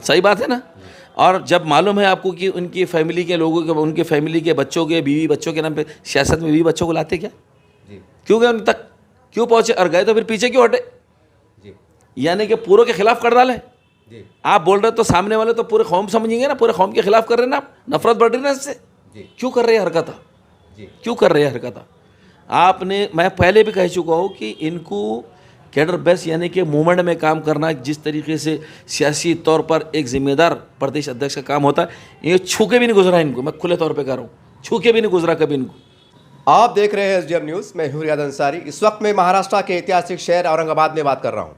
सही बात है ना। और जब मालूम है आपको कि उनकी फैमिली के लोगों के, उनके फैमिली के बच्चों के, बीवी बच्चों के नाम पे सियासत में बीवी बच्चों को लाते क्या? क्यों गए उन तक, क्यों पहुंचे? और गए तो फिर पीछे क्यों हटे? यानी कि पूरों के खिलाफ कर डाले। आप बोल रहे तो सामने वाले तो पूरे कौम समझेंगे ना, पूरे कौम के खिलाफ कर रहे हैं ना आप, नफरत बढ़ रही है ना इससे। क्यों कर रहे हैं हरकत? क्यों कर रहे हैं हरकत? आपने, मैं पहले भी कह चुका हूँ कि इनको कैडर बेस यानी कि मूवमेंट में काम करना, जिस तरीके से सियासी तौर पर एक जिम्मेदार प्रदेश अध्यक्ष का काम होता है, ये छू के भी नहीं गुजरा इनको। मैं खुले तौर पे कह रहा हूँ, छू के भी नहीं गुजरा कभी इनको। आप देख रहे हैं एसडीएम न्यूज़, मैं हूं रियाद अंसारी। इस वक्त मैं महाराष्ट्र के ऐतिहासिक शहर औरंगाबाद में बात कर रहा हूं।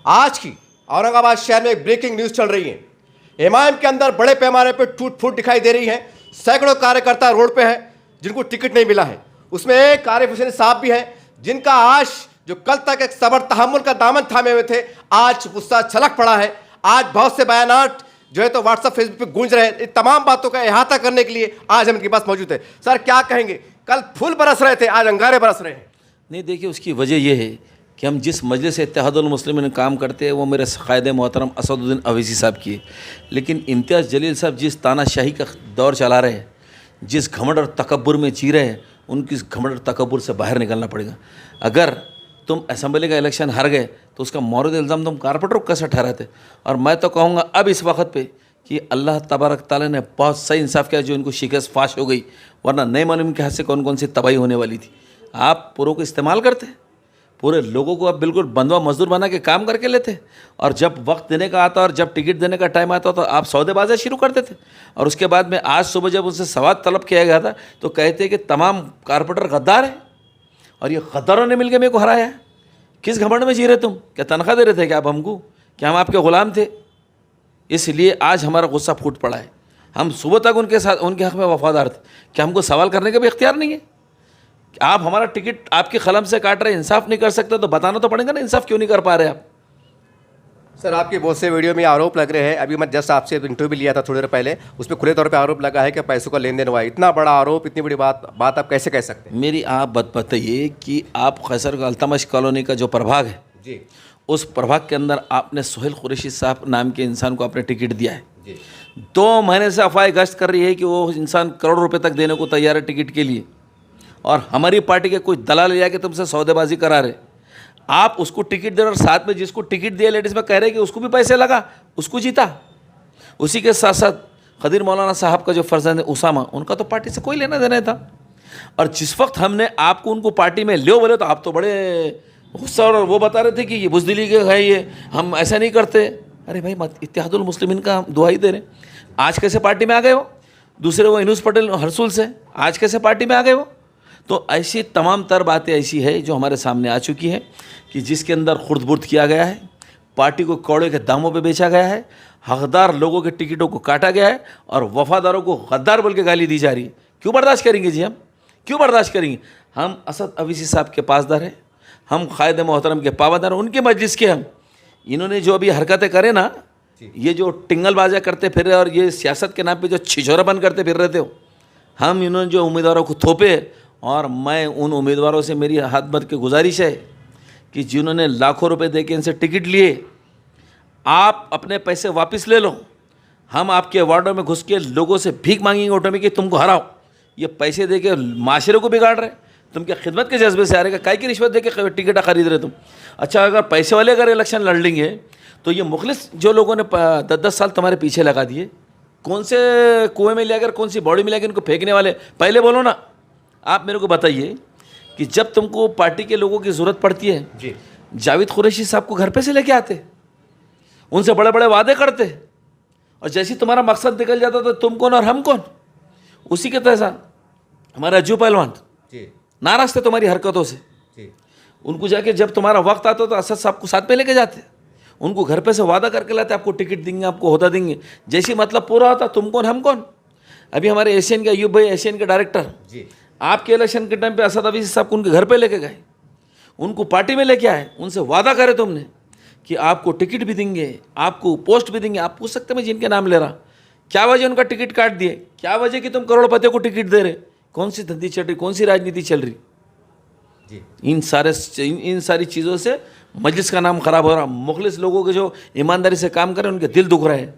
आज की औरंगाबाद शहर में एक ब्रेकिंग न्यूज़ चल रही है। एमआईएम के अंदर बड़े पैमाने पर टूट फूट दिखाई दे रही है। सैकड़ों कार्यकर्ता रोड पे हैं जिनको टिकट नहीं मिला है। उसमें एक आरिफ हुसैन साहब भी हैं जिनका आज, जो कल तक एक सबर तहम्मुल का दामन थामे हुए थे, आज गुस्सा छलक पड़ा है। आज बहुत से बयानात जो है तो व्हाट्सएप फेसबुक पे गूंज रहे हैं। इन तमाम बातों का अहाता करने के लिए आज हम इनके पास मौजूद है। सर, क्या कहेंगे? कल फूल बरस रहे थे, आज अंगारे बरस रहे हैं। नहीं, देखिए, उसकी वजह यह है कि हम जिस मजलिस इत्तेहादुल मुस्लिमीन में काम करते हैं वो मेरे कायद मोहतरम असदुद्दीन अवैसी साहब की है। लेकिन इम्तियाज़ जलील साहब जिस तानाशाही का दौर चला रहे हैं, जिस घमंड और तकब्बुर में जी रहे हैं, उनकी इस घमंड और तकब्बुर से बाहर निकलना पड़ेगा। अगर तुम असेंबली का इलेक्शन हार गए तो उसका मौरद इल्ज़ाम तुम कारपोरेटर को कैसे ठहराते? और मैं तो कहूँगा अब इस वक्त पे कि अल्लाह तबारक ताला ने बहुत सही इंसाफ किया जो इनको शिकस्त फाश हो गई, वरना नहीं मालूम के हाथ से कौन कौन सी तबाही होने वाली थी। आप पूरों को इस्तेमाल करते, पूरे लोगों को आप बिल्कुल बंधुआ मजदूर बना के काम करके लेते, और जब वक्त देने का आता और जब टिकट देने का टाइम आता तो आप सौदेबाजी शुरू कर देते। और उसके बाद में आज सुबह जब उनसे सवाल तलब किया गया था तो कहते कि तमाम कारपोरेटर गद्दार है और ये गद्दारों ने मिलकर मेरे को हराया है। किस घमंड में जी रहे तुम? क्या तनख्वाह दे रहे थे क्या आप हमको? क्या हम आपके ग़ुलाम थे? इसलिए आज हमारा गुस्सा फूट पड़ा है। हम सुबह तक उनके साथ, उनके हक़ में वफादार थे। क्या हमको सवाल करने का भी इख्तियार नहीं है? आप हमारा टिकट आपकी कलम से काट रहे, इंसाफ नहीं कर सकते तो बताना तो पड़ेगा ना, इंसाफ क्यों नहीं कर पा रहे आप? सर, आपके बहुत से वीडियो में आरोप लग रहे हैं। अभी मैं जस्ट आपसे इंटरव्यू लिया था थोड़ी देर पहले, उसमें खुले तौर पे आरोप लगा है कि पैसों का लेन देन हुआ है। इतना बड़ा आरोप, इतनी बड़ी बात आप कैसे कह सकते हैं? मेरी आप बात बताइए कि आप खैसर का अल्तमश कॉलोनी का जो प्रभाग है जी, उस प्रभाग के अंदर आपने सोहेल कुरैशी साहब नाम के इंसान को आपने टिकट दिया है जी। 2 महीने से अफवाहें गश्त कर रही है कि वो इंसान करोड़ों रुपए तक देने को तैयार है टिकट के लिए, और हमारी पार्टी के कुछ दलाल ले आके तुमसे सौदेबाजी करा रहे। आप उसको टिकट दे रहे और साथ में जिसको टिकट दिया लेडीज़ में कह रहे कि उसको भी पैसे लगा, उसको जीता। उसी के साथ साथ खदीर मौलाना साहब का जो फर्जंद है उसामा, उनका तो पार्टी से कोई लेना देना था। और जिस वक्त हमने आपको उनको पार्टी में ले बोले तो आप तो बड़े गुस्सा, और वो बता रहे थे कि ये बुज़दिली के है, ये हम ऐसा नहीं करते। अरे भाई, मत इत्तेहादुल मुस्लिमीन का हम दुआई दे रहे। आज कैसे पार्टी में आ गए हो? दूसरे वो इनूस पटेल हरसुल से आज कैसे पार्टी में आ गए हो? तो ऐसी तमाम तर बातें ऐसी है जो हमारे सामने आ चुकी है कि जिसके अंदर खुर्द-बुर्द किया गया है, पार्टी को कौड़े के दामों पे बेचा गया है, हकदार लोगों के टिकटों को काटा गया है और वफादारों को गद्दार बोल के गाली दी जा रही है। क्यों बर्दाश्त करेंगे जी? हम क्यों बर्दाश्त करेंगे? हम असद अवैसी साहब के पासदार हैं, हम कायद मोहतरम के पावदार, उनके मजलिस के हम। इन्होंने जो अभी हरकतें करें ना, ये जो टिंगलबाजियाँ करते फिर रहे और ये सियासत के नाम पर जो छिछोरापन करते फिर रहे थे, हम इन्होंने जो उम्मीदवारों को थोपे, और मैं उन उम्मीदवारों से मेरी हाथ भर के गुजारिश है कि जिन्होंने लाखों रुपए दे के इनसे टिकट लिए, आप अपने पैसे वापस ले लो। हम आपके वार्डों में घुस के लोगों से भीख मांगेंगे ऑटो में कि तुमको हराओ। ये पैसे दे के माशरे को बिगाड़ रहे, तुम क्या खिदमत के जज्बे से आ रहे? काय की रिश्वत दे के टिकट खरीद रहे तुम? अच्छा, अगर पैसे वाले अगर इलेक्शन लड़ लेंगे तो ये मुखलिस जो लोगों ने 10-10 साल तुम्हारे पीछे लगा दिए, कौन से कुएँ में लेकर, कौन सी बॉडी में लेकर इनको फेंकने वाले? पहले बोलो ना। आप मेरे को बताइए कि जब तुमको पार्टी के लोगों की ज़रूरत पड़ती है जी, जावेद कुरैशी साहब को घर पे से लेके आते, उनसे बड़े बड़े वादे करते, और जैसे तुम्हारा मकसद निकल जाता तो तुम कौन और हम कौन? उसी के तहसा हमारे अज्जू पहलवान नाराज थे तुम्हारी हरकतों से जी। उनको जाके जब तुम्हारा वक्त आता तो असद साहब को साथ में लेके जाते, उनको घर पे से वादा करके लाते, आपको टिकट देंगे, आपको होता देंगे। जैसे मतलब पूरा होता, तुम कौन हम कौन? अभी हमारे एशियन के अयूब भाई, एशियन के डायरेक्टर जी, आपके इलेक्शन के टाइम पे असद अवैसी साहब को उनके घर पे लेके गए, उनको पार्टी में लेके आए, उनसे वादा करे तुमने कि आपको टिकट भी देंगे, आपको पोस्ट भी देंगे। आप पूछ सकते मैं जिनके नाम ले रहा, क्या वजह उनका टिकट काट दिए? क्या वजह कि तुम करोड़पतियों को टिकट दे रहे? कौन सी धंधी चल रही, कौन सी राजनीति चल रही? जी। इन सारी चीज़ों से मजलिस का नाम खराब हो रहा। मुखलिस लोगों के जो ईमानदारी से काम कर रहे हैं उनके दिल दुख रहे हैं।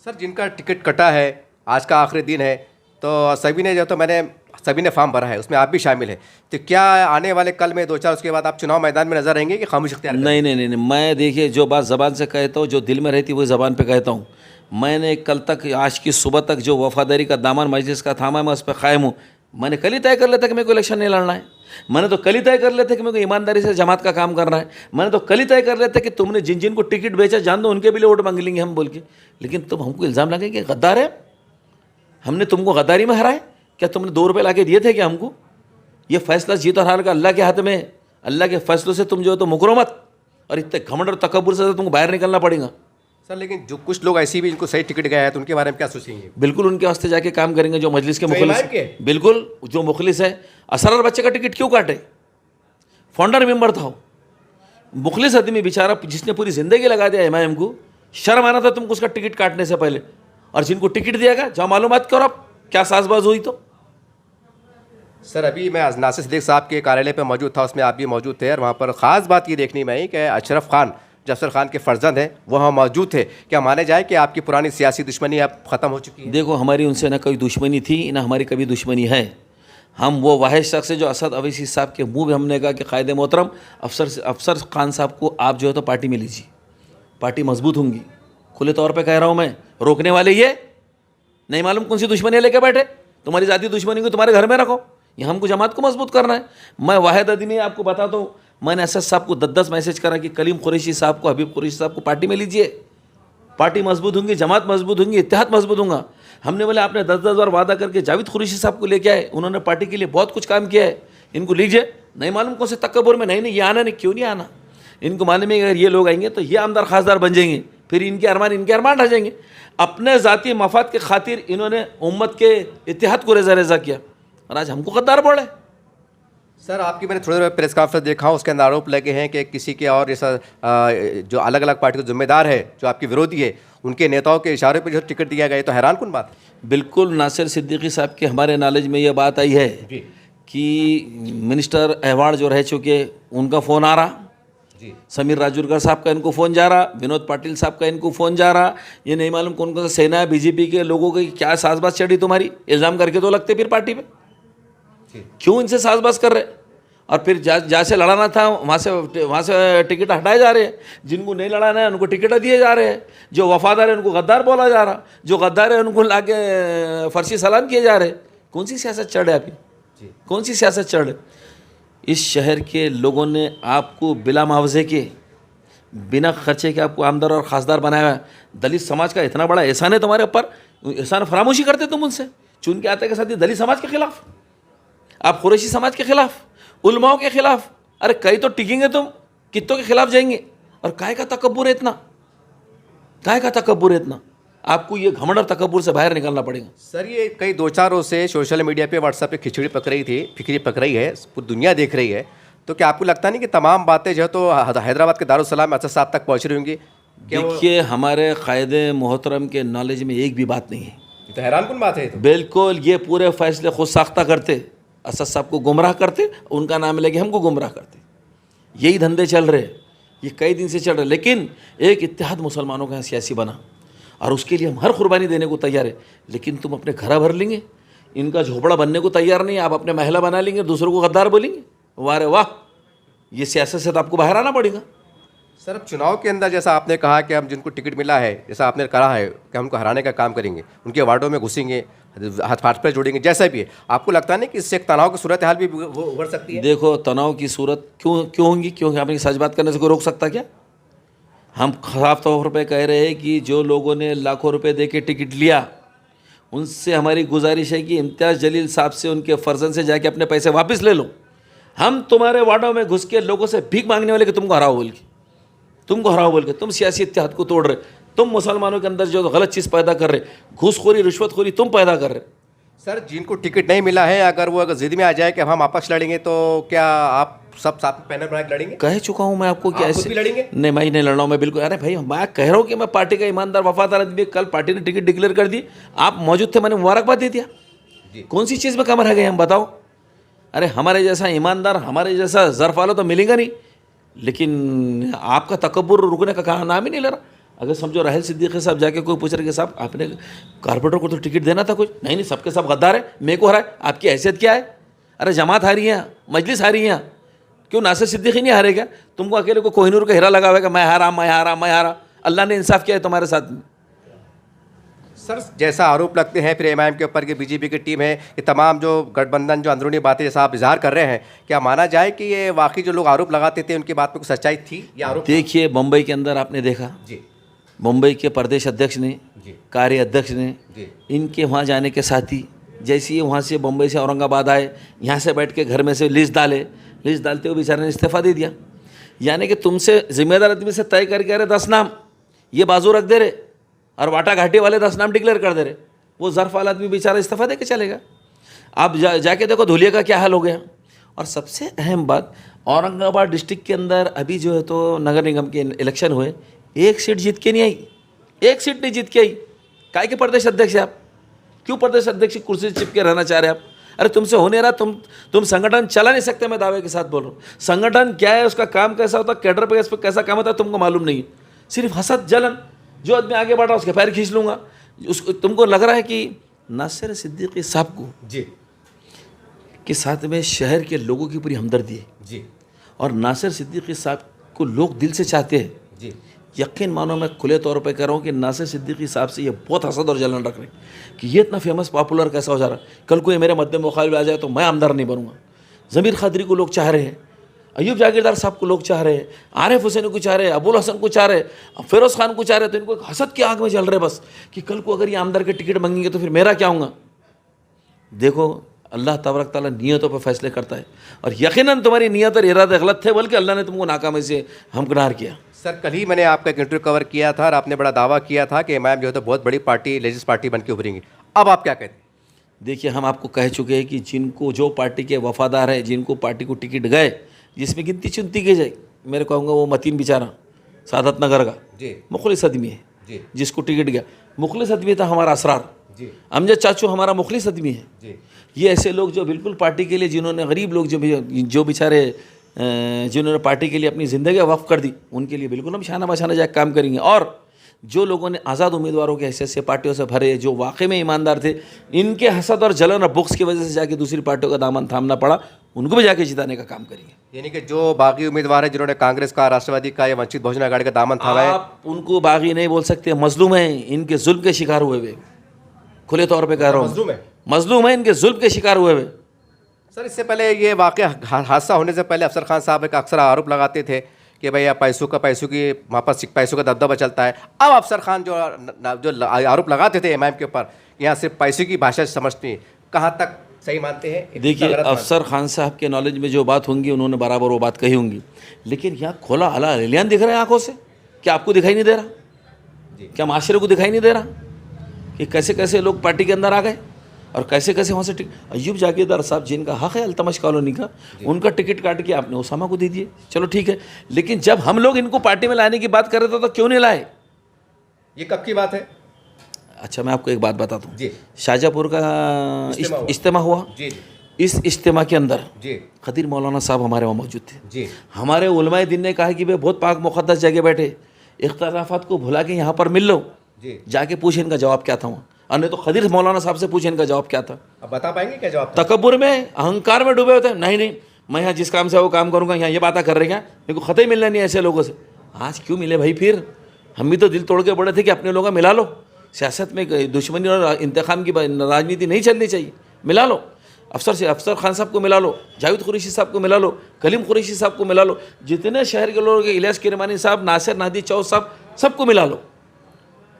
सर जिनका टिकट कटा है, आज का आखिरी दिन है, तो सभी ने फॉर्म भरा है, उसमें आप भी शामिल हैं, तो क्या आने वाले कल में 2-4 उसके बाद आप चुनाव मैदान में नजर रहेंगे कि खामोश इख्तियार करेंगे? नहीं, मैं देखिए जो बात ज़बान से कहता हूँ, जो दिल में रहती है वही ज़बान पे कहता हूँ। मैंने कल तक, आज की सुबह तक जो वफादारी का दामन मजलिस का थामा मैं उस पर कायम हूँ। मैंने कल ही तय कर लेता कि मेरे को इलेक्शन नहीं लड़ना है। मैंने तो कल ही तय कर लेता कि मेरे को ईमानदारी से जमात का काम करना है। मैंने तो कल ही तय कर लेता कि तुमने जिन जिन को टिकट बेचा जान दो, उनके भी लिए वोट मांग लेंगे हम बोल के। लेकिन तुम हमको इल्ज़ाम लगाएंगे कि गद्दार है, हमने तुमको गद्दारी में हराए। क्या तुमने 2 रुपये लाके दिए थे क्या हमको? ये फैसला जीत और हार का अल्लाह के हाथ में है। अल्लाह के फैसलों से तुम जो है तो मुकरो मत, और इतने घमंड और तकब्बुर से तुमको बाहर निकलना पड़ेगा। सर लेकिन जो कुछ लोग ऐसी भी जिनको सही टिकट गया है, तो उनके बारे में क्या सोचेंगे? बिल्कुल उनके वास्ते जाके काम करेंगे जो मजलिस के मुखलिस, इमाम के? बिल्कुल जो मुखलिस है। असरार बच्चे का टिकट क्यों काटे? फाउंडर मेंबर था वो, मुखलिस आदमी बेचारा, जिसने पूरी ज़िंदगी लगा दिया इमाम को। शर्म आना था तुमको उसका टिकट काटने से पहले। और जिनको टिकट दिया गया, जाओ मालूमात करो आप क्या साजबाज हुई। तो सर अभी मैं नासिर सिद्दीक साहब के कार्यालय पर मौजूद था, उसमें आप भी मौजूद थे, और वहाँ पर ख़ास बात ये देखने में आई कि अशरफ खान, जो अफसर खान के फर्जंद हैं, वो वहाँ मौजूद थे। क्या माने जाए कि आपकी पुरानी सियासी दुश्मनी अब ख़त्म हो चुकी है? देखो, हमारी उनसे ना कोई दुश्मनी थी ना हमारी कभी दुश्मनी है। हम वो वाहिद शख्स है जो असद अवैसी साहब के मुंह में हमने कहा कि कायदे मोहतरम अफसर खान साहब को आप जो है तो पार्टी में लीजिए, पार्टी मजबूत होंगी। खुले तौर पे कह रहा हूँ मैं, रोकने वाले ये नहीं मालूम कौन सी दुश्मनी लेके बैठे। तुम्हारी ज़ाती दुश्मनी को तुम्हारे घर में रखो, ये हमको जमात को मजबूत करना है। मैं वाहिद आदमी आपको बताता हूँ, मैंने असद साहब को 10 मैसेज करा कि कलीम कुरैशी साहब को, हबीब कुरैशी साहब को पार्टी में लीजिए, पार्टी मजबूत होंगी, जमात मजबूत होंगी, इत्तेहाद मजबूत होगा। हमने बोले आपने 10 बार वादा करके जावेद कुरैशी साहब को लेके आए, उन्होंने पार्टी के लिए बहुत कुछ काम किया है, इनको लीजिए। नहीं मालूम कौन से तकब्बुर में, नहीं ये आना नहीं, क्यों नहीं आना। इनको मालूम है अगर ये लोग आएंगे तो ये आमदार खासदार बन जाएंगे, फिर इनके अरमान रह जाएंगे। अपने ज़ाती मफाद के खातिर इन्होंने उम्मत के इत्तेहाद को रेजा किया, और आज हमको गद्दार बोले। सर आपकी मैंने थोड़ी देर प्रेस कॉन्फ्रेंस देखा, उसके अंदर आरोप लगे हैं कि किसी के और जैसा जो अलग अलग पार्टी के जिम्मेदार है, जो आपके विरोधी है, उनके नेताओं के इशारे पर जो टिकट दिया गया, तो हैरान कौन बात है? बिल्कुल नासिर सिद्दीकी साहब के हमारे नॉलेज में ये बात आई है जी कि मिनिस्टर अहवाड़ जो रह चुके उनका फ़ोन आ रहा, जी, समीर राजूरकर साहब का इनको फ़ोन जा रहा, विनोद पाटिल साहब का इनको फ़ोन जा रहा। ये नहीं मालूम कौन कौन सा सेना है बीजेपी के लोगों की क्या साजबाज चढ़ी तुम्हारी, इल्ज़ाम करके तो लगते फिर पार्टी पे। क्यों इनसे साजबाज कर रहे? और फिर जहाँ से लड़ाना था वहाँ से टिकट हटाए जा रहे हैं, जिनको नहीं लड़ाना है उनको टिकट दिए जा रहे हैं, जो वफादार है उनको गद्दार बोला जा रहा, जो गद्दार है उनको लाके फर्शी सलाम किए जा रहे। कौन सी सियासत चढ़ है आपकी? कौन सी सियासत चढ़? इस शहर के लोगों ने आपको बिला मुआवजे के, बिना खर्चे के आपको आमदार और खासदार बनाया है। दलित समाज का इतना बड़ा एहसान है तुम्हारे ऊपर, एहसान फरामोशी करते तुम उनसे, चुन के आते के साथ ही दलित समाज के खिलाफ, आप कुरैशी समाज के खिलाफ, उलमाओं के खिलाफ। अरे कहीं तो टिकेंगे तुम, कितों के खिलाफ जाएंगे? और काय का तकब्बुर है इतना, काय का तकब्बुर है इतना? आपको ये घमंड और तकब्बुर से बाहर निकलना पड़ेगा। सर ये कई 2-4 रोज से सोशल मीडिया पे, व्हाट्सएप पे खिचड़ी पक रही थी, फिक्री पक रही है, पूरी दुनिया देख रही है, तो क्या आपको लगता नहीं कि तमाम बातें जो है तो हैदराबाद के दारुसलाम असद साहब तक पहुँच रही होंगी? देखिए, हमारे कायदे मोहतरम के नॉलेज में एक भी बात नहीं है। तो हैरान कौन बात है? तो बिल्कुल ये पूरे फैसले खुद साख्ता करते, असद साहब को गुमराह करते, उनका नाम लेके हमको गुमराह करते। यही धंधे चल रहे, ये कई दिन से चल रहे। लेकिन एक इत्तेहाद मुसलमानों का सियासी बना, और उसके लिए हम हर कुर्बानी देने को तैयार है। लेकिन तुम अपने घर भर लेंगे, इनका झोपड़ा बनने को तैयार नहीं, आप अपने महला बना लेंगे, दूसरों को गद्दार बोलेंगे। वाह रे वाह, ये सियासत से तो आपको बाहर आना पड़ेगा। सर अब चुनाव के अंदर जैसा आपने कहा कि हम जिनको टिकट मिला है, जैसा आपने कहा है कि हमको हराने का काम करेंगे, उनके वार्डों में घुसेंगे, हाथ पर जोड़ेंगे, जैसा भी है, आपको लगता नहीं कि इससे एक तनाव की सूरत हाल भी उभर सकती है? देखो, तनाव की सूरत क्यों होंगी? क्योंकि आपने सच बात करने से कोई रोक सकता क्या? हम साफ तौर पे कह रहे हैं कि जो लोगों ने लाखों रुपए दे के टिकट लिया, उनसे हमारी गुजारिश है कि इम्तियाज़ जलील साहब से, उनके फर्जन से जाके अपने पैसे वापस ले लो। हम तुम्हारे वार्डों में घुस के लोगों से भीख मांगने वाले कि तुमको हराओ बोल के, तुमको हराओ बोल के, तुम सियासी इत्तेहाद को तोड़ रहे, तुम मुसलमानों के अंदर जो गलत चीज़ पैदा कर रहे, घूसखोरी रिश्वतखोरी तुम पैदा कर रहे। सर जिनको टिकट नहीं मिला है, अगर वो जिद में आ जाए कि हम आपस लड़ेंगे, तो क्या आप सब साथ में पैनल बना के लड़ेंगे? कह चुका हूँ मैं आपको कि आप खुद ऐसे भी लड़ेंगे? नहीं, मैं नहीं लड़ रहा हूँ मैं, बिल्कुल। अरे भाई, मैं कह रहा हूँ कि मैं पार्टी का ईमानदार वफादार आदमी। कल पार्टी ने टिकट डिक्लेयर कर दी, आप मौजूद थे, मैंने मुबारकबाद दे दिया। कौन सी चीज़ में कम रह गए हम, बताओ? अरे हमारे जैसा ईमानदार, हमारे जैसा ज़र्फ वाला तो मिलेगा नहीं। लेकिन आपका तकब्बुर रुकने का कहा नाम ही नहीं ले रहा। अगर समझो राहिल सिद्दीकी साहब जाके कोई पूछ रहे कि साहब आपने कारपोरेटर को तो टिकट देना था कुछ, नहीं सबके सब गद्दार है, मेरे को हरा है, आपकी हैसियत क्या है? अरे जमात हारी है, मजलिस हारी है, क्यों नासिर सिद्दीकी नहीं हारेगा? तुमको अकेले को कोहिनूर का हीरा लगा हुआ है कि मैं हारा मैं हारा मैं हारा। अल्लाह ने इंसाफ किया है तुम्हारे साथ में। सर जैसा आरोप लगते हैं फिर एमआईएम के ऊपर कि बीजेपी की टीम है, ये तमाम जो गठबंधन जो अंदरूनी बातें जैसा आप इजहार कर रहे हैं, क्या माना जाए कि ये वाकई जो लोग आरोप लगाते थे उनकी बात में कुछ सच्चाई थी या आरोप? देखिए मुंबई के अंदर आपने देखा जी, मुंबई के प्रदेश अध्यक्ष ने, जी, कार्य अध्यक्ष ने, जी, इनके वहाँ जाने के साथ ही जैसे ही वहाँ से मुंबई से औरंगाबाद आए, यहाँ से बैठ के घर में से लिस्ट डालते हुए बेचारे ने इस्तीफ़ा दे दिया। यानी कि तुमसे जिम्मेदार आदमी से तय करके अरे 10 नाम ये बाजू रख दे रहे और वाटा घाटी वाले 10 नाम डिक्लेयर कर दे रहे, वो ज़र्फ वाला आदमी बेचारा इस्तीफ़ा दे के चलेगा। आप जाके देखो धुलिया का क्या हाल हो गया। और सबसे अहम बात, औरंगाबाद डिस्ट्रिक्ट के अंदर अभी जो है तो नगर निगम के इलेक्शन हुए, एक सीट जीत के नहीं आई, एक सीट नहीं जीत के आई। काय के प्रदेश अध्यक्ष है आप? क्यों प्रदेश अध्यक्ष की कुर्सी से चिपके रहना चाह रहे हैं आप? अरे तुमसे हो नहीं रहा, तुम संगठन चला नहीं सकते। मैं दावे के साथ बोल रहा हूँ, संगठन क्या है, उसका काम कैसा होता है, कैडर पे कैसा काम होता है तुमको मालूम नहीं है। सिर्फ हसद जलन, जो आदमी आगे बढ़ा उसके पैर खींच लूँगा। उसको तुमको लग रहा है कि नासिर सिद्दीकी साहब को जी के साथ में शहर के लोगों की पूरी हमदर्दी है जी और नासिर सिद्दीकी साहब को लोग दिल से चाहते हैं जी। यकीन मानो, मैं खुले तौर पे कह रहा हूँ कि नासिर सिद्दीकी साहब से ये बहुत हसद और जलन रख रहे हैं कि ये इतना फेमस पॉपुलर कैसा हो जा रहा है। कल को ये मेरे मद्दे मुखालिफ आ जाए तो मैं आमदार नहीं बनूंगा। ज़मीर खादरी को लोग चाह रहे हैं, अयूब जागीरदार साहब को लोग चाह रहे हैं, आरिफ हुसैन को चाह रहे हैं, अबुल हसन को चाह रहे हैं, फिरोज़ खान को चाह रहे हैं। तो इनको हसद की आग में चल रहे बस कि कल को अगर ये आमदार के टिकट मांगेंगे तो फिर मेरा क्या होगा। देखो अल्लाह तबारक ताला नियतों पर फैसले करता है और यकीनन तुम्हारी नियत और इरादे गलत थे, बल्कि अल्लाह ने तुमको नाकामी से हमकिनार किया। सर कल ही मैंने आपका एक इंटरव्यू कवर किया था और आपने बड़ा दावा किया था कि एमआईएम जो है तो बहुत बड़ी पार्टी, लेजिस पार्टी बन के उभरेंगी। अब आप क्या कहते हैं? देखिए हम आपको कह चुके हैं कि जिनको जो पार्टी के वफादार है, जिनको पार्टी को टिकट गए, जिसमें गिनती चुनती की जाए, मेरे कहूँगा वो मतीन बेचारा सादत नगर का जी मुखलिस आदमी है जी जिसको टिकट गया। मुखलिस आदमी था हमारा असरार जी अमजद चाचू, हमारा मुखलिस आदमी है। जी ये ऐसे लोग जो बिल्कुल पार्टी के लिए, जिन्होंने गरीब लोग जो बेचारे जिन्होंने पार्टी के लिए अपनी ज़िंदगी वक्फ कर दी, उनके लिए बिल्कुल हम शाना बशाना जाकर काम करेंगे। और जो लोगों ने आज़ाद उम्मीदवारों के हैसियत से पार्टियों से भरे, जो वाकई में ईमानदार थे, इनके हसद और जलन और बुक्स की वजह से जाके दूसरी पार्टियों का दामन थामना पड़ा, उनको भी जाके जिताने का काम करेंगे। यानी कि जो बागी उम्मीदवार है जिन्होंने कांग्रेस का, राष्ट्रवादी का या वंचित बहुजन आघाड़ी का दामन थामा है, आप उनको बागी नहीं बोल सकते, मजलूम हैं, इनके जुल्म के शिकार हुए हुए, खुले तौर पे कह रहा हूँ, मजलूम है, इनके जुल्म के शिकार हुए हुए। सर इससे पहले ये वाकया हादसा होने से पहले अफसर खान साहब एक अक्सर आरोप लगाते थे कि भाई आप पैसों की वहाँ पर पैसों का दबदबा चलता है। अब अफसर खान जो आरोप लगाते थे एमआईएम के ऊपर, यहाँ सिर्फ पैसों की भाषा समझती है, कहाँ तक सही मानते हैं? देखिए अफसर खान साहब के नॉलेज में जो बात होंगी उन्होंने बराबर वो बात कही होंगी, लेकिन यहाँ खोला हला एलियन दिख रहा है आंखों से। क्या आपको दिखाई नहीं दे रहा? क्या माशरे को दिखाई नहीं दे रहा कि कैसे कैसे लोग पार्टी के अंदर आ गए और कैसे कैसे वहाँ से अयूब जागीरदार साहब जिनका हक़ है अल्तमश कॉलोनी का, उनका टिकट काट के आपने उसामा को दे दिए, चलो ठीक है। लेकिन जब हम लोग इनको पार्टी में लाने की बात कर रहे थे तो क्यों नहीं लाए? ये कब की बात है? अच्छा मैं आपको एक बात बताता हूँ, जी शाहजहाँपुर का इज्तिमा हुआ, जी इस इज्तिमा के अंदर जी खदीर मौलाना साहब हमारे वहाँ मौजूद थे। जी हमारे उलमाए दिन ने कहा कि वे बहुत पाक मुक़द्दस जगह बैठे, इख्तिलाफ़ात को भुला के यहाँ पर मिल लो, जी जाके पूछे इनका जवाब क्या था वहाँ, और नहीं तो खदीर मौलाना साहब से पूछे इनका जवाब क्या था। अब बता पाएंगे क्या जवाब था? तकब्बुर में, अहंकार में डूबे होते हैं, नहीं मैं यहाँ जिस काम से वो काम करूँगा, यहाँ ये बातें कर रहे हैं, मेरे को ख़त ही मिलना नहीं ऐसे लोगों से। आज क्यों मिले भाई? फिर हम भी तो दिल तोड़ के बड़े थे कि अपने लोगों मिला लो, सियासत में दुश्मनी और इंतकाम की राजनीति नहीं चलनी चाहिए, मिला लो। अफसर खान साहब को मिला लो, जावेद कुरैशी साहब को मिला लो, कलीम कुरैशी साहब को मिला लो, जितने शहर के लोग, इलियास किरमानी साहब, नासिर नादी चौथ साहब, सबको मिला लो।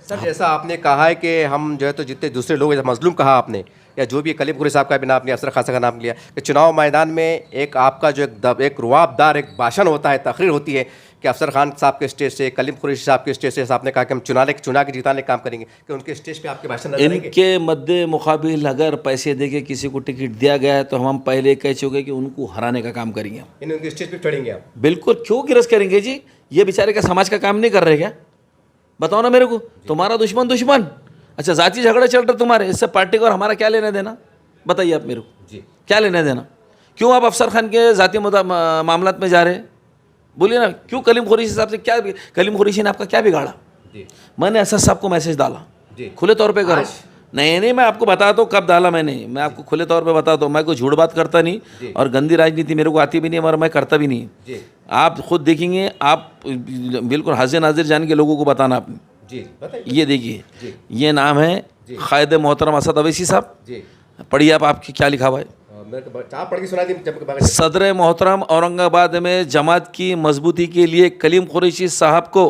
सर जैसा आपने कहा है कि हम जो है तो जितने दूसरे लोग, जैसे मजलूम कहा आपने, या जो भी कलीम कुरैशी साहब का भी नाम लिया, अफसर खान साहब का नाम लिया, कि चुनाव मैदान में एक आपका जो एक रुआबदार एक भाषण होता है, तकरीर होती है कि अफसर खान साहब के स्टेज से, कलीम कुरैशी साहब के स्टेज से, जैसे आपने कहा कि हम चुना के जिताने का काम करेंगे, कि उनके स्टेज पे आपके भाषण नजर आएंगे? इनके मद्दे मुकाबिल अगर पैसे दे के किसी को टिकट दिया गया है तो हम पहले कह चुके कि उनको हराने का काम करेंगे। उनके स्टेज पे चढ़ेंगे आप? बिल्कुल, क्यों गिरफ्त करेंगे जी? ये बेचारे का समाज का काम नहीं कर रहे क्या? बताओ ना मेरे को। तुम्हारा दुश्मन, अच्छा जाति झगड़े चल रहे तुम्हारे, इससे पार्टी को और हमारा क्या लेना देना? बताइए आप मेरे को, जी क्या लेना देना? क्यों आप अफसर खान के ज़ाती मामलात में जा रहे हैं? बोलिए ना, क्यों कलीम कुरैशी साहब से क्या, कलीम कुरैशी ने आपका क्या बिगाड़ा? मैंने असद साहब को मैसेज डाला, खुले तौर पे करो। नहीं, मैं आपको बताता हूँ कब डाला मैंने, मैं आपको खुले तौर पे बताता हूँ। मैं कोई झूठ बात करता नहीं और गंदी राजनीति मेरे को आती भी नहीं और मैं करता भी नहीं। आप खुद देखेंगे, आप बिल्कुल हाजिर नाजिर जान के लोगों को बताना आपने। ये देखिए, ये नाम है क़ायद मोहतरम असद अवैसी साहब। पढ़िए आपकी क्या लिखा हुआ है। सदर मोहतरम औरंगाबाद में जमात की मजबूती के लिए कलीम कुरैशी साहब को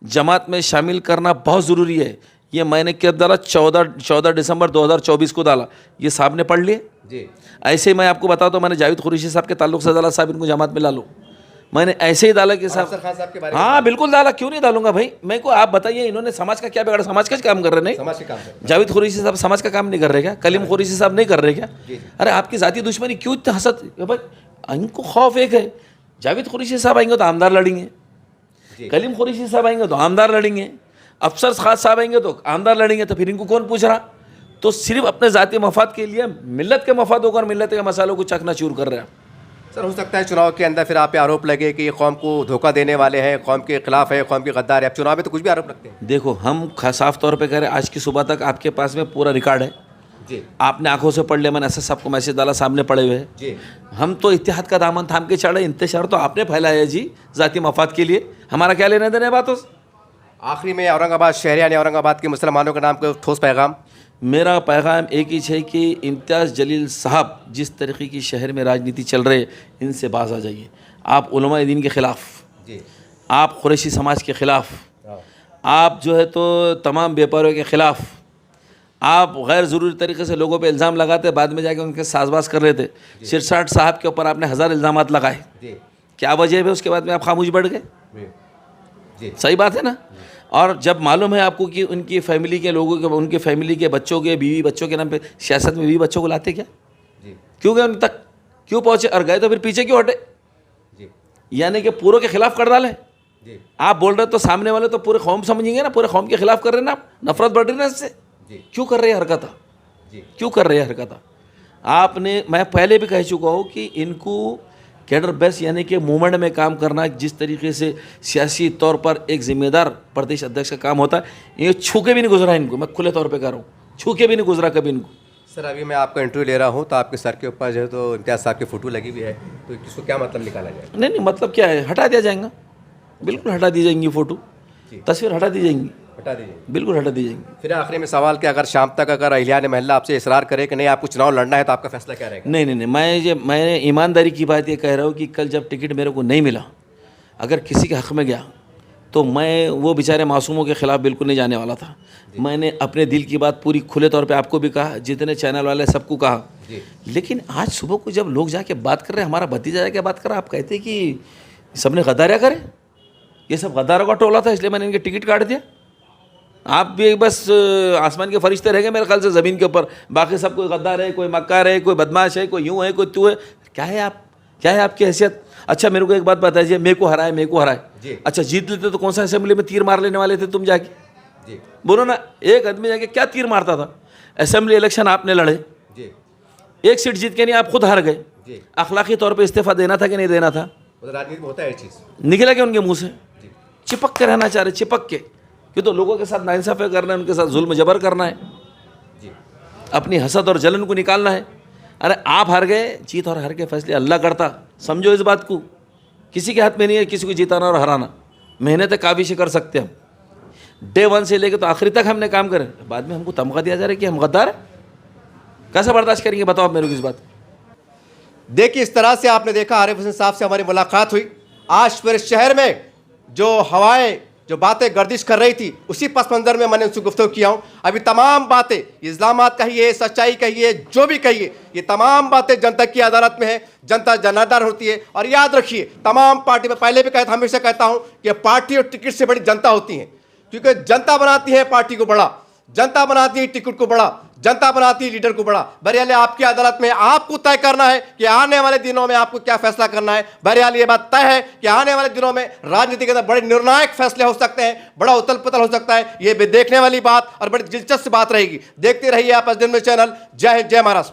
जमात में शामिल करना बहुत ज़रूरी है। ये मैंने कब डाला? 14 दिसंबर 2024 को डाला। ये साहब ने पढ़ लिए। ऐसे ही मैं आपको बताता हूँ, मैंने जावेद कुरैशी साहब के ताल्लुक से डाला, साहब इनको जमात में ला लो। मैंने ऐसे ही डाला कि साहब, हाँ बिल्कुल डाला, क्यों नहीं डालूंगा भाई। मैं को आप बताइए, इन्होंने समाज का क्या बिगाड़ा? समाज का काम कर रहे? नहीं, समाज का काम कर रहे। जावेद कुरैशी साहब समाज का काम नहीं कर रहे क्या? कलीम कुरैशी साहब नहीं कर रहे क्या? अरे आपकी जाती दुश्मनी क्यों इतना हसद भाई? इनको खौफ एक है, जावेद कुरैशी साहब आएंगे तो आमदार लड़ेंगे, कलीम कुरैशी साहब आएंगे तो आमदार लड़ेंगे, अफसर खास साहब आएंगे तो आमदार लड़ेंगे। तो फिर इनको कौन पूछ रहा? तो सिर्फ अपने जाती मफाद के लिए मिल्लत के मफादों को और मिल्लत के मसालों को चकनाचूर कर रहे हैं। सर, हो सकता है चुनाव के अंदर फिर आप पे आरोप लगे कि ये कौम को धोखा देने वाले हैं, कौम के खिलाफ है, कौम के गद्दार है। आप चुनाव में तो कुछ भी आरोप लगते हैं। देखो, हम साफ तौर पे कह रहे हैं, आज की सुबह तक आपके पास में पूरा रिकॉर्ड है जी। आपने आंखों से पढ़ लिया, मैंने ऐसा सबको मैसेज डाला, सामने पड़े हुए हैं जी। हम तो इत्तेहाद का दामन थाम के चढ़े, इंतशार तो आपने फैलाया है जी ज़ाती मफाद के लिए, हमारा क्या लेने देने बातों से। आखिरी में औरंगाबाद शहर यानी औरंगाबाद के मुसलमानों के नाम को ठोस पैगाम। मेरा पैगाम एक ही है कि इम्तियाज़ जलील साहब जिस तरीके की शहर में राजनीति चल रही है, इनसे बाज आ जाइए। आप उलमा दीन के ख़िलाफ़, आप कुरैशी समाज के ख़िलाफ़, आप जो है तो तमाम व्यापारियों के ख़िलाफ़, आप गैर ज़रूरी तरीके से लोगों पे इल्ज़ाम लगाते, बाद में जाके उनके साजबाज कर रहे थे। सिरसाट साहब के ऊपर आपने 1000 इल्ज़ामात लगाए, क्या वजह है? उसके बाद में आप खामोश बढ़ गए। सही बात है ना। और जब मालूम है आपको कि उनकी फैमिली के लोगों के, उनके फैमिली के बच्चों के, बीवी बच्चों के नाम पे सियासत में बीवी बच्चों को लाते क्या? क्यों गए उन तक? क्यों पहुँचे? और गए तो फिर पीछे क्यों हटे? यानी कि पूरों के खिलाफ कर डाले। आप बोल रहे तो सामने वाले तो पूरे कौम समझेंगे ना, पूरे कौम के खिलाफ कर रहे हैं ना, आप नफरत बढ़ रही है ना इससे। क्यों कर रहे हैं हरकत? क्यों कर रहे हैं हरकत? आपने, मैं पहले भी कह चुका हूँ कि इनको कैडर बेस यानी कि मूवमेंट में काम करना, जिस तरीके से सियासी तौर पर एक जिम्मेदार प्रदेश अध्यक्ष का काम होता है, ये छू के भी नहीं गुजरा इनको। मैं खुले तौर पे कर रहा हूँ, छू के भी नहीं गुजरा कभी इनको। सर, अभी मैं आपका इंटरव्यू ले रहा हूँ तो आपके सर के ऊपर जो है तो इम्तियाज़ साहब की फ़ोटो लगी हुई है, तो इसको क्या मतलब निकाला जाए? नहीं, मतलब क्या है, हटा दिया जाएगा, बिल्कुल हटा दी जाएंगी फ़ोटो, तस्वीर हटा दी जाएंगी, हटा दीजिए, बिल्कुल हटा दी जाएंगी। फिर आखिरी में सवाल कि अगर शाम तक अगर अहिलिया महल्ला आपसे इसरार करे कि नहीं आपको चुनाव लड़ना है, तो आपका फैसला क्या रहेगा? नहीं, मैं ईमानदारी की बात ये कह रहा हूँ कि कल जब टिकट मेरे को नहीं मिला, अगर किसी के हक़ में गया तो मैं वो बेचारे मासूमों के ख़िलाफ़ बिल्कुल नहीं जाने वाला था। मैंने अपने दिल की बात पूरी खुले तौर पे आपको भी कहा, जितने चैनल वाले सबको कहा। लेकिन आज सुबह को जब लोग जाके बात कर रहे हैं, हमारा भतीजा जाके बात कर रहा है, आप कहते कि सबने गद्दारियाँ करे, ये सब गद्दारों का टोला था इसलिए मैंने इनके टिकट काट दिया। आप भी बस आसमान के फरिश्ते रह गए मेरे ख्याल से ज़मीन के ऊपर, बाकी सब कोई गद्दार है, कोई मक्कार है, कोई बदमाश है, कोई यूँ है, कोई तू है। क्या है आप, क्या है आपकी हैसियत? अच्छा मेरे को एक बात बताइए, मेरे को हराए। अच्छा जीत लेते तो कौन सा असेंबली में तीर मार लेने वाले थे तुम जाके? बोलो ना, एक आदमी जाके क्या तीर मारता था? असेंबली इलेक्शन आपने लड़े, एक सीट जीत के नहीं, आप खुद हार गए। अखलाकी तौर पर इस्तीफा देना था कि नहीं देना था? राजनीति में होता है चीज़, निकला क्या उनके मुँह से? चिपक के रहना चाह रहे, चिपक के, कि तो लोगों के साथ नाइंसाफ़ी करना है, उनके साथ जुल्म जबर करना है, अपनी हसद और जलन को निकालना है। अरे आप हार गए, जीत और हार के फैसले अल्लाह करता, समझो इस बात को। किसी के हाथ में नहीं है किसी को जिताना और हराना, मेहनत काबिश कर सकते हम। डे 1 से लेकर तो आखिरी तक हमने काम करें, बाद में हमको तमगा दिया जा रहा है कि हम गद्दार हैं। कैसा बर्दाश्त करेंगे बताओ आप मेरे को इस बात? देखिए, इस तरह से आपने देखा आरिफ हुसैन साहब से हमारी मुलाकात हुई। आज फिर शहर में जो हवाएं, जो बातें गर्दिश कर रही थी, उसी पस मंज़र में मैंने उनसे गुफ्तगू किया हूँ। अभी तमाम बातें, इस्लामात कहिए, सच्चाई कहिए, जो भी कहिए, ये तमाम बातें जनता की अदालत में है, जनता जनादार होती है। और याद रखिए, तमाम पार्टी में पहले भी कहता, हमेशा कहता हूँ कि पार्टी और टिकट से बड़ी जनता होती है, क्योंकि जनता बनाती है पार्टी को बड़ा, जनता बनाती है टिकट को बड़ा, जनता बनाती है लीडर को बड़ा। बहरहाल आपकी अदालत में आपको तय करना है कि आने वाले दिनों में आपको क्या फैसला करना है। बहरहाल ये बात तय है कि आने वाले दिनों में राजनीति के अंदर बड़े निर्णायक फैसले हो सकते हैं, बड़ा उथल पुथल हो सकता है। ये भी देखने वाली बात और बड़ी दिलचस्प बात रहेगी। देखते रहिए आप दिन में चैनल। जय हिंद, जय महाराष्ट्र।